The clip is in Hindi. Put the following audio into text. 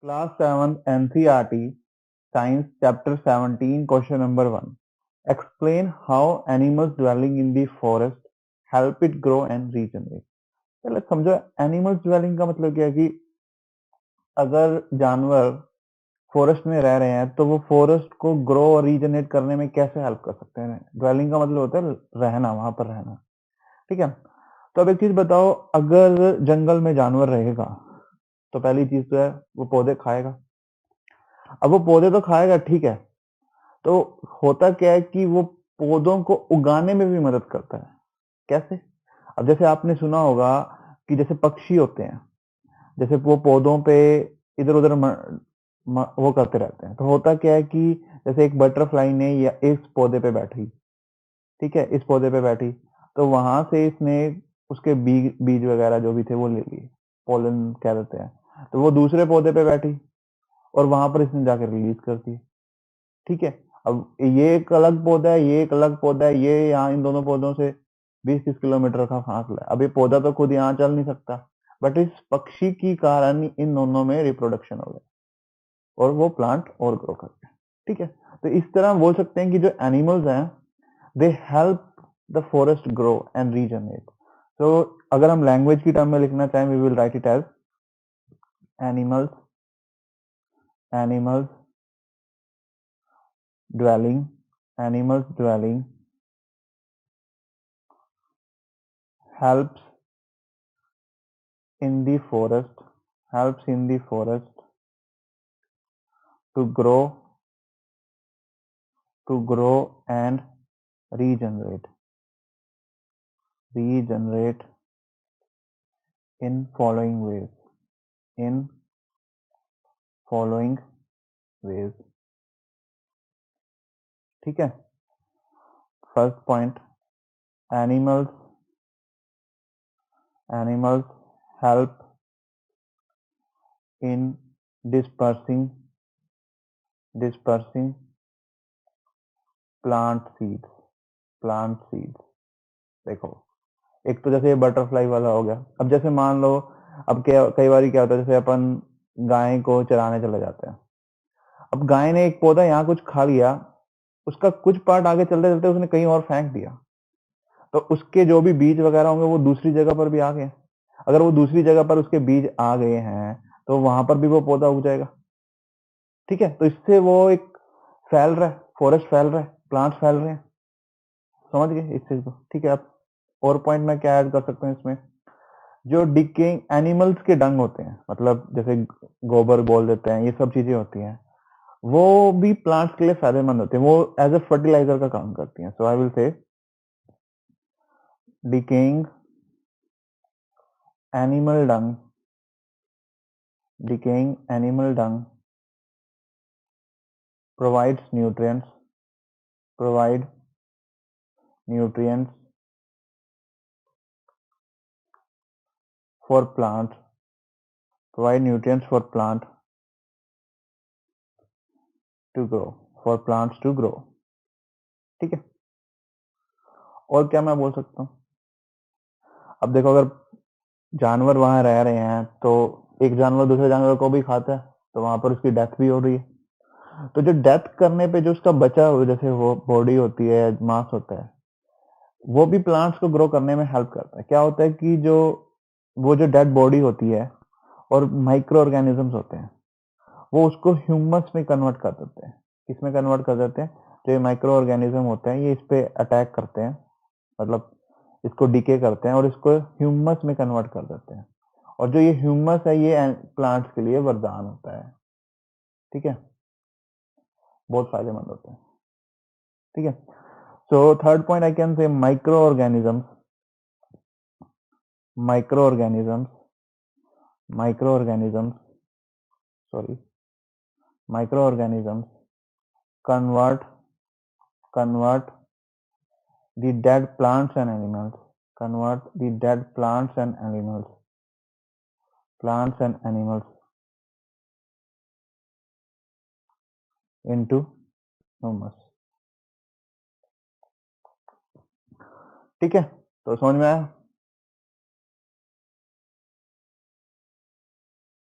Class 7th NCERT Science Chapter 17 Question number 1. Explain how animals dwelling in the forest help it grow and regenerate. पहले समझो एनिमल्स ड्वेलिंग का मतलब क्या है कि अगर जानवर फॉरेस्ट में रह रहे हैं तो वो फॉरेस्ट को ग्रो और रीजनरेट करने में कैसे हेल्प कर सकते हैं। ड्वेलिंग का मतलब होता है रहना, वहां पर रहना। ठीक है, तो अब एक चीज बताओ, अगर जंगल में जानवर रहेगा तो पहली चीज तो है वो पौधे खाएगा। अब वो पौधे तो खाएगा, ठीक है, तो होता क्या है कि वो पौधों को उगाने में भी मदद करता है। कैसे? अब जैसे आपने सुना होगा कि जैसे पक्षी होते हैं, जैसे वो पौधों पे इधर उधर वो करते रहते हैं, तो होता क्या है कि जैसे एक बटरफ्लाई ने या इस पौधे पे बैठी, ठीक है, इस पौधे पे बैठी, तो वहां से इसने उसके बीज बीज वगैरह जो भी थे वो ले लिए, पोलन कह देते हैं, तो वो दूसरे पौधे पे बैठी और वहां पर इसने जाकर रिलीज कर दी। ठीक है, अब ये एक अलग पौधा है, ये एक अलग पौधा है, ये यहाँ इन दोनों पौधों से 20-30 किलोमीटर का फासला है। अब ये पौधा तो खुद यहाँ चल नहीं सकता, बट इस पक्षी की कारण इन दोनों में रिप्रोडक्शन हो गया और वो प्लांट और ग्रो करते हैं। ठीक है, तो इस तरह हम बोल सकते हैं कि जो एनिमल्स हैं they help the forest grow and regenerate. तो अगर हम लैंग्वेज की टर्म में लिखना चाहें, we will write it as animals animals dwelling animals dwelling helps in the forest to grow and regenerate in following ways। ठीक है, first point, animals help in dispersing plant seeds। देखो, एक तो जैसे ये बटरफ्लाई वाला हो गया। अब जैसे मान लो, अब क्या कई बार क्या होता है, जैसे अपन गाय को चराने चले जाते हैं, अब गाय ने एक पौधा यहाँ कुछ खा लिया, उसका कुछ पार्ट आगे चलते चलते उसने कहीं और फेंक दिया, तो उसके जो भी बीज वगैरह होंगे वो दूसरी जगह पर भी आ गए। अगर वो दूसरी जगह पर उसके बीज आ गए हैं तो वहां पर भी वो पौधा उग जाएगा। ठीक है, तो इससे वो एक फैल रहा है, फॉरेस्ट फैल रहा है, प्लांट फैल रहे हैं। समझ गए इस चीज को? ठीक है, अब और पॉइंट में क्या ऐड कर सकते हैं इसमें, जो डिकेइंग एनिमल्स के डंग होते हैं, मतलब जैसे गोबर बोल देते हैं, ये सब चीजें होती हैं, वो भी प्लांट्स के लिए फायदेमंद होते हैं, वो एज ए फर्टिलाइजर का काम करती हैं। So I will say decaying animal dung provides nutrients for plant to grow। ठीक है, और क्या मैं बोल सकता हूँ? अब देखो, अगर जानवर वहां रह रहे हैं तो एक जानवर दूसरे जानवर को भी खाता है, तो वहां पर उसकी डेथ भी हो रही है। तो जो डेथ करने पे जो उसका बचा हुआ जैसे वो बॉडी होती है, मांस होता है, वो भी प्लांट्स को ग्रो करने में हेल्प करता है। क्या होता है कि वो जो डेड बॉडी होती है और माइक्रो ऑर्गेनिजम्स होते हैं, वो उसको ह्यूमस में कन्वर्ट कर देते हैं। किसमें कन्वर्ट कर देते हैं? जो ये माइक्रो ऑर्गेनिज्म होते हैं ये इस पे अटैक करते हैं, मतलब इसको डिके करते हैं और इसको ह्यूमस में कन्वर्ट कर देते हैं। और जो ये ह्यूमस है ये प्लांट्स के लिए वरदान होता है। ठीक है, बहुत फायदेमंद होता है। ठीक है, so third point I can say micro organisms convert the dead plants and animals into humus। ठीक है, तो समझ में आया?